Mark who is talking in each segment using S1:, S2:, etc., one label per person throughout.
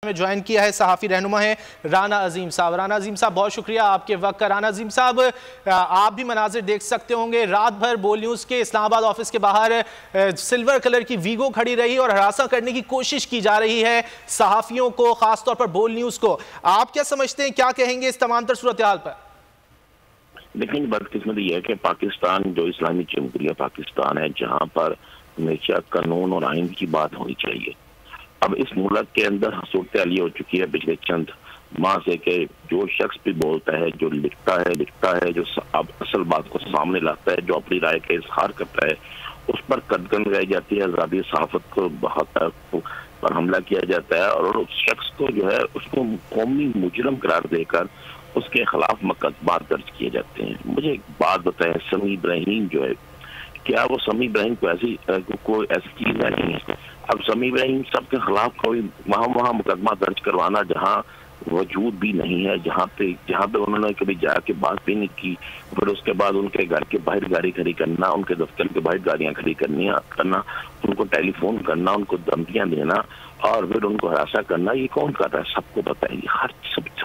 S1: میں جوائن کیا ہے صحافی رہنما ہے رانا عظیم صاحب۔ رانا عظیم صاحب بہت شکریہ آپ کے وقت کا۔ رانا عظیم صاحب آپ بھی مناظر دیکھ سکتے ہوں گے، رات بھر بول نیوز کے اسلام آباد آفس کے باہر سلور کلر کی ویگو کھڑی رہی اور ہراساں کرنے کی کوشش کی جا رہی ہے صحافیوں کو، خاص طور پر بول نیوز کو۔ آپ کیا سمجھتے ہیں، کیا کہیں گے اس تمام تر صورتحال پر؟
S2: لیکن بدقسمتی یہ ہے کہ پاکستان جو اسلامی جمہوریہ پاکستان ہے، جہاں پر ہمیشہ قانون اور آئین کی بات ہونی چاہیے، اب اس ملک کے اندر صورتحال یہ ہو چکی ہے پچھلے چند ماہ سے کہ جو شخص بھی بولتا ہے، جو لکھتا ہے، جو اب اصل بات کو سامنے لاتا ہے، جو اپنی رائے کا اظہار کرتا ہے، اس پر قدغن لگائی جاتی ہے، آزادی صحافت کو بہت پر حملہ کیا جاتا ہے اور اس شخص کو جو ہے اس کو قومی مجرم قرار دے کر اس کے خلاف مقدمات درج کیے جاتے ہیں۔ مجھے ایک بات بتائیں، سمیع ابراہیم جو ہے، کیا وہ سمیع ابراہیم کو کوئی ایسی چیز نہیں ہے؟ اب سمیع ابراہیم سب کے خلاف کوئی وہاں مقدمہ درج کروانا جہاں وجود بھی نہیں ہے، جہاں پہ انہوں نے کبھی جا کے بات بھی نہیں کی، پھر اس کے بعد ان کے گھر کے باہر گاڑی کھڑی کرنا، ان کے دفتر کے باہر گاڑیاں کھڑی کرنا، ان کو ٹیلی فون کرنا، ان کو دھمکیاں دینا اور پھر ان کو ہراساں کرنا، یہ کون کر رہا ہے؟ سب کو پتہ ہے،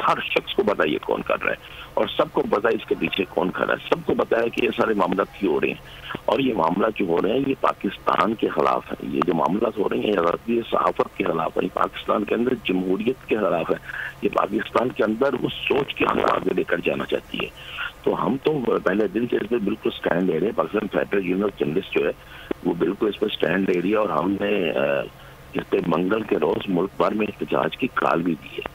S2: ہر شخص کو پتہ ہے یہ کون کر رہا ہے اور سب کو پتہ ہے اس کے پیچھے کون کھڑا ہے۔ سب کو پتہ ہے کہ یہ سارے معاملات کیوں ہو رہے ہیں اور یہ معاملات جو ہو رہے ہیں یہ پاکستان کے خلاف ہے۔ یہ جو معاملات ہو رہے ہیں آزادی صحافت کے خلاف ہے، پاکستان کے اندر جمہوریت کے خلاف ہے، یہ پاکستان کے اندر اس سوچ کے ہم آگے لے کر جانا چاہتی ہے۔ تو ہم تو پہلے دن سے اس پہ بالکل سٹینڈ لے رہے ہیں۔ Pakistan federal union of journalist جو ہے وہ بالکل اس پہ سٹینڈ لے رہی ہے اور ہم نے اس پہ منگل کے روز ملک بھر میں احتجاج کی کال بھی دی ہے۔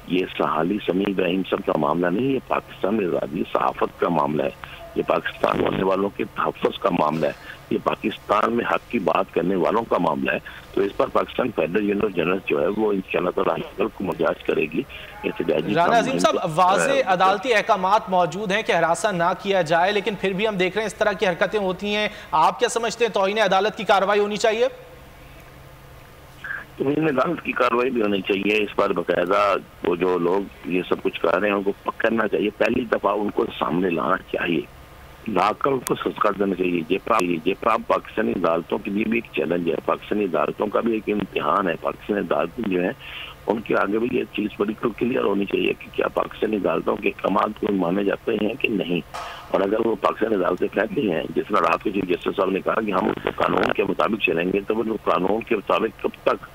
S2: یہ سہالی سمیع ابراہیم سب کا معاملہ نہیں، یہ پاکستان میں آزادی صحافت کا معاملہ ہے، یہ پاکستان ہونے والوں کے تحفظ کا معاملہ ہے، یہ پاکستان میں حق کی بات کرنے والوں کا معاملہ ہے۔ تو اس پر Pakistan federal union of journalist جو ہے وہ انشاءاللہ تعالی کل کو مجاز کرے گی احتجاجی۔
S1: رانا عظیم صاحب، واضح عدالتی احکامات موجود ہیں کہ ہراساں نہ کیا جائے، لیکن پھر بھی ہم دیکھ رہے ہیں اس طرح کی حرکتیں ہوتی ہیں۔ آپ کیا سمجھتے ہیں، توہین عدالت کی کارروائی ہونی چاہیے؟
S2: توہین عدالت کی کارروائی بھی ہونی چاہیے، اس پر باقاعدہ وہ جو لوگ یہ سب کچھ کر رہے ہیں ان کو پکڑنا چاہیے، پہلی دفعہ ان کو سامنے لانا چاہیے، لا کر ان کو سزا دینا چاہیے۔ یہ پاکستانی عدالتوں کے لیے بھی ایک چیلنج ہے، پاکستانی عدالتوں کا بھی ایک امتحان ہے۔ پاکستانی عدالتیں جو ہیں ان کے آگے بھی یہ چیز بڑی کلیئر ہونی چاہیے کہ کیا پاکستانی عدالتوں کے احکامات کو مانے جاتے ہیں کہ نہیں، اور اگر وہ پاکستانی عدالتیں کہتی ہیں، جس طرح رات کے چیف جسٹس صاحب نے کہا کہ ہم قانون کے مطابق چلیں گے، تو وہ قانون کے مطابق کب تک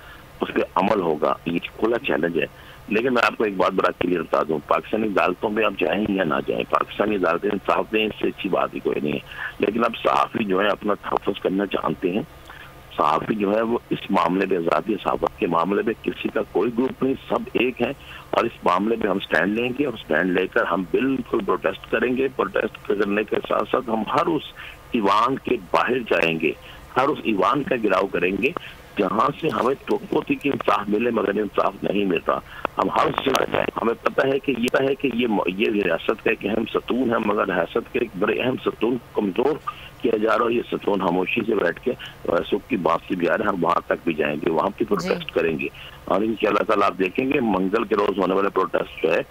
S2: اس پہ عمل ہوگا؟ یہ کھلا چیلنج ہے۔ لیکن میں آپ کو ایک بات بڑا کلیئر بتا دوں، پاکستانی عدالتوں میں آپ جائیں یا نہ جائیں، پاکستانی عدالتیں انصاف دیں، اس سے اچھی بات ہی کوئی نہیں ہے۔ لیکن اب صحافی جو ہے اپنا تحفظ کرنا چاہتے ہیں، صحافی جو ہے وہ اس معاملے میں، آزادی صحافت کے معاملے میں کسی کا کوئی گروپ نہیں، سب ایک ہیں اور اس معاملے میں ہم سٹینڈ لیں گے اور سٹینڈ لے کر ہم بالکل پروٹیسٹ کریں گے۔ پروٹیسٹ کرنے کے ساتھ ساتھ ہم ہر اس ایوان کے باہر جائیں گے، ہر اس ایوان کا گھیراؤ کریں گے جہاں سے ہمیں توقع تھی کہ انصاف ملے مگر انصاف نہیں ملتا۔ ہم ہر جگہ جائیں، ہمیں پتہ ہے کہ یہ ریاست کا ایک اہم ستون ہے، مگر ریاست کے ایک بڑے اہم ستون کمزور کیا جا رہا ہے۔ یہ ستون خاموشی سے بیٹھ کے سکھ کی بات سے بھی آ رہے ہیں، ہم وہاں تک بھی جائیں گے، وہاں بھی پروٹیسٹ کریں گے اور انشاءاللہ تعالیٰ آپ دیکھیں گے منگل کے روز ہونے والے پروٹیسٹ جو ہے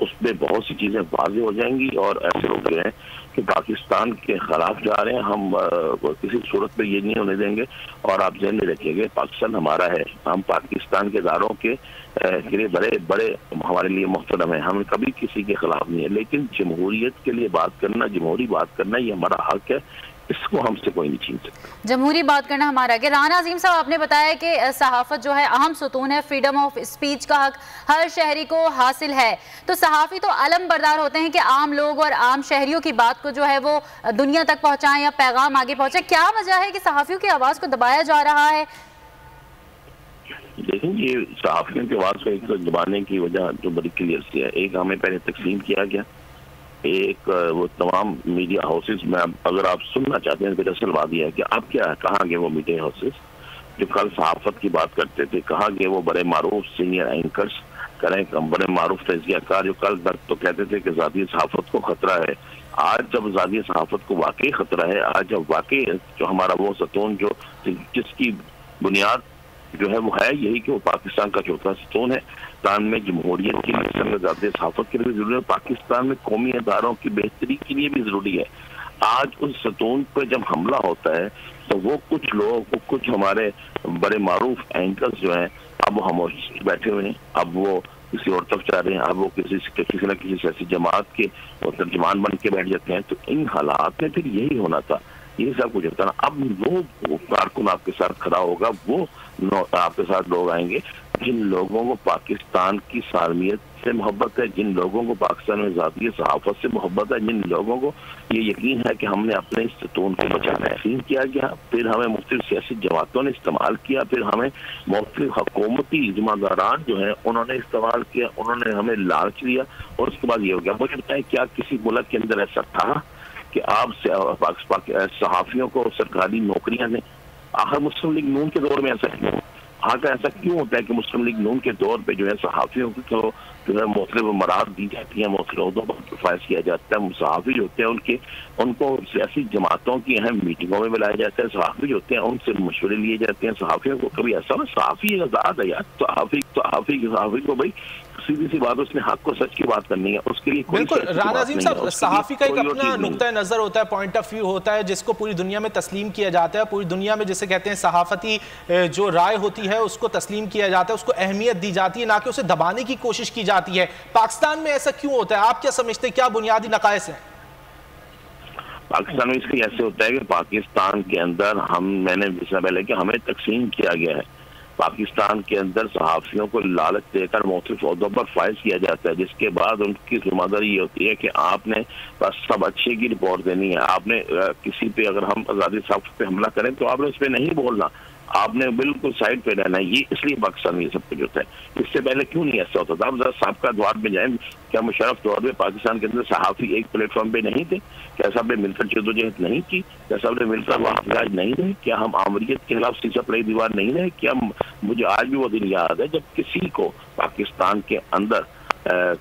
S2: اس میں بہت سی چیزیں واضح ہو جائیں گی اور ایسے لوگ جو ہیں کہ پاکستان کے خلاف جا رہے ہیں، ہم کسی صورت پہ یہ نہیں ہونے دیں گے۔ اور آپ ذہن میں رکھیے گا پاکستان ہمارا ہے، ہم پاکستان کے اداروں کے لیے بڑے ہمارے لیے محترم ہیں، ہم کبھی کسی کے خلاف نہیں ہے، لیکن جمہوریت کے لیے بات کرنا، جمہوری بات کرنا یہ ہمارا حق ہے، اس کو ہم سے کوئی نہیں چھین سکتا۔
S3: جمہوری بات کرنا ہمارا کہ رانا عظیم صاحب آپ نے بتایا کہ صحافت جو ہے اہم ستون ہے، فریڈم آف اسپیچ کا حق ہر شہری کو حاصل ہے، تو صحافی تو علم بردار ہوتے ہیں کہ عام لوگ اور عام شہریوں کی بات کو جو ہے وہ دنیا تک پہنچائیں یا پیغام آگے پہنچائیں۔ کیا وجہ ہے کہ صحافیوں کی آواز کو دبایا جا رہا ہے؟
S2: دیکھیں یہ صحافیوں کی آواز کو ایک دبانے کی وجہ جو بڑی کلیئر سی ہے، ایک ہمیں پہلے تقسیم کیا گیا، ایک وہ تمام میڈیا ہاؤسز میں، اگر آپ سننا چاہتے ہیں پھر اصل بات یہ ہے کہ اب کیا کہاں گئے وہ میڈیا ہاؤسز جو کل صحافت کی بات کرتے تھے، کہاں گئے وہ بڑے معروف سینئر اینکرز کریں، بڑے معروف تجزیہ کار جو کل تک تو کہتے تھے کہ آزادی صحافت کو خطرہ ہے۔ آج جب آزادی صحافت کو واقعی خطرہ ہے، آج جب واقعی جو ہمارا وہ ستون جو جس کی بنیاد جو ہے وہ ہے یہی کہ وہ پاکستان کا چوتھا ستون ہے، پاکستان میں جمہوریت کے لیے، آزادی صحافت کے لیے بھی ضروری ہے، پاکستان میں قومی اداروں کی بہتری کے لیے بھی ضروری ہے۔ آج اس ستون پہ جب حملہ ہوتا ہے تو وہ کچھ لوگ، کچھ ہمارے بڑے معروف اینکرز جو ہیں اب وہ خاموش بیٹھے ہوئے ہیں، اب وہ کسی اور طرف چاہ رہے ہیں، اب وہ کسی نہ کسی سیاسی جماعت کے ترجمان بن کے بیٹھ جاتے ہیں. تو ان حالات میں پھر یہی ہونا تھا، یہ سب کچھ ہوتا نا. اب وہ کارکن آپ کے ساتھ کھڑا ہوگا، وہ آپ کے ساتھ لوگ آئیں گے جن لوگوں کو پاکستان کی سالمیت سے محبت ہے، جن لوگوں کو پاکستان میں ذاتی صحافت سے محبت ہے، جن لوگوں کو یہ یقین ہے کہ ہم نے اپنے اس ستون کو بچانا ہے. یقین کیا گیا، پھر ہمیں مختلف سیاسی جماعتوں نے استعمال کیا، پھر ہمیں مختلف حکومتی ذمہ داران جو ہیں انہوں نے استعمال کیا، انہوں نے ہمیں لالچ دیا، اور اس کے بعد یہ ہو گیا. مجھے بتائیں کیا کسی ملک کے اندر ایسا تھا کہ آپ صحافیوں کو سرکاری نوکریاں دیں؟ آخر مسلم لیگ نون کے دور میں ایسا کیوں؟ ایسا کیوں ہوتا ہے کہ مسلم لیگ نون کے دور پہ جو ہے صحافیوں کو جو ہے مختلف مراد دی جاتی ہیں، مختلف عہدوں پر فائز کیا جاتا ہے. صحافی جو ہوتے ہیں ان کو سیاسی جماعتوں کی اہم میٹنگوں میں بلایا جاتا ہے. صحافی جو ہوتے ہیں ان سے مشورے لیے جاتے ہیں. صحافیوں کو کبھی ایسا ہو، صحافی آزاد ہے یار. صحافی کو بھائی سیدھی سی بات، اس نے حق کو سچ کی بات کرنی ہے، اس کے لیے
S1: بالکل. رانا عظیم صاحب، صحافی کا ایک اپنا نقطہ نظر ہوتا ہے، پوائنٹ آف ویو ہوتا ہے، جس کو پوری دنیا میں تسلیم کیا جاتا ہے. پوری دنیا میں جسے کہتے ہیں صحافتی جو رائے ہوتی ہے اس کو تسلیم کیا جاتا ہے، اس کو اہمیت دی جاتی ہے، نہ کہ اسے دبانے کی کوشش کی جاتی ہے. پاکستان میں ایسا کیوں ہوتا ہے؟ آپ کیا سمجھتے ہیں، کیا بنیادی نقائص ہیں؟
S2: پاکستان میں اس لیے ایسے ہوتا ہے کہ پاکستان کے اندر میں نے جس سے پہلے کہ ہمیں تقسیم کیا گیا ہے. پاکستان کے اندر صحافیوں کو لالچ دے کر مختلف عہدوں پر فائز کیا جاتا ہے، جس کے بعد ان کی ذمہ داری یہ ہوتی ہے کہ آپ نے بس سب اچھے کی رپورٹ دینی ہے. آپ نے کسی پہ اگر ہم آزادی صحافت پہ حملہ کریں تو آپ نے اس پہ نہیں بولنا، آپ نے بالکل سائڈ پہ رہنا ہے. یہ اس لیے پاکستان میں یہ سب کچھ ہوتا ہے. اس سے پہلے کیوں نہیں ایسا ہوتا تھا؟ آپ ذرا سابقہ دور میں جائیں، کیا مشرف دور میں پاکستان کے اندر صحافی ایک پلیٹ فارم پہ نہیں تھے؟ کیا سب نے مل کر جدوجہد نہیں کی؟ کیا سب نے مل کر احتجاج نہیں رہے؟ کیا ہم آمریت کے خلاف سیسا پڑی دیوار نہیں رہے؟ کیا مجھے آج بھی وہ دن یاد ہے جب کسی کو پاکستان کے اندر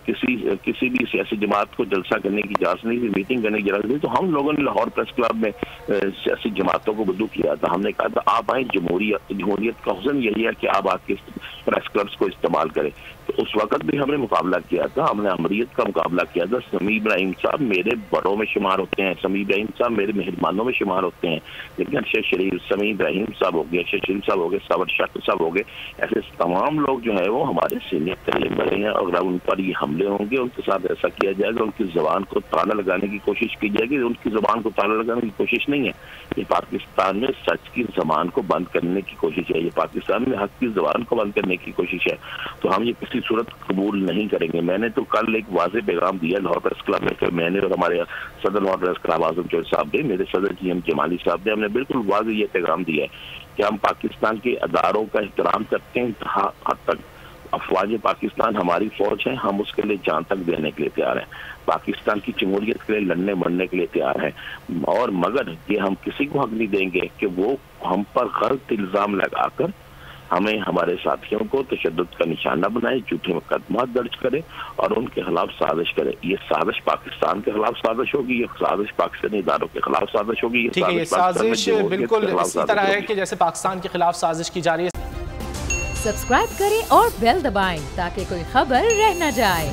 S2: کسی بھی سیاسی جماعت کو جلسہ کرنے کی اجازت نہیں تھی، میٹنگ کرنے کی اجازت نہیں، تو ہم لوگوں نے لاہور پریس کلب میں سیاسی جماعتوں کو بدو کیا تھا. ہم نے کہا تھا آپ آئیں، جمہوریت کا حسن یہی ہے کہ آپ آ کے پریس کلبس کو استعمال کریں. تو اس وقت بھی ہم نے مقابلہ کیا تھا، ہم نے امریت کا مقابلہ کیا تھا. سمیع ابراہیم صاحب میرے بڑوں میں شمار ہوتے ہیں، سمیع ابراہیم صاحب میرے مہربانوں میں شمار ہوتے ہیں. لیکن سمیع ابراہیم صاحب ہو گئے، شریف صاحب ہو گئے، ساور شاکر صاحب ہو گئے، ایسے تمام لوگ جو ہیں وہ ہمارے سینئر ترین بڑے ہیں. اور اگر ان پر یہ حملے ہوں گے، ان کے ساتھ ایسا کیا جائے گا، ان کی زبان کو تالا لگانے کی کوشش کی جائے گی. ان کی زبان کو تالا لگانے کی کوشش نہیں ہے، یہ پاکستان میں سچ کی زبان کو بند کرنے کی کوشش ہے، یہ پاکستان میں حق کی زبان کو بند کرنے کی کوشش ہے. تو ہم یہ کسی صورت قبول نہیں کریں گے. میں نے تو کل ایک واضح پیغام دیا لاہور پریس کلب میں، کہ میں نے اور ہمارے صدر لاہور پریس کلب اعظم چودھری صاحب نے، میرے صدر جی ایم جمالی صاحب نے، ہم نے بالکل واضح یہ پیغام دیا ہے کہ ہم پاکستان کے اداروں کا احترام کرتے ہیں انتہا حد تک. افواج پاکستان ہماری فوج ہے، ہم اس کے لیے جان تک دینے کے لیے تیار ہیں، پاکستان کی جمہوریت کے لیے لڑنے مرنے کے لیے تیار ہیں. اور مگر یہ ہم کسی کو حق نہیں دیں گے کہ وہ ہم پر غلط الزام لگا کر ہمیں ہمارے ساتھیوں کو تشدد کا نشانہ بنائے، جھوٹے مقدمات درج کرے اور ان کے خلاف سازش کرے. یہ سازش پاکستان کے خلاف سازش ہوگی، یہ سازش پاکستانی اداروں کے خلاف سازش ہوگی.
S1: یہ سازش بالکل اسی طرح ہے کہ جیسے پاکستان کے خلاف سازش کی جا رہی ہے.
S4: سبسکرائب کریں اور بیل دبائیں تاکہ کوئی خبر رہ نہ جائے.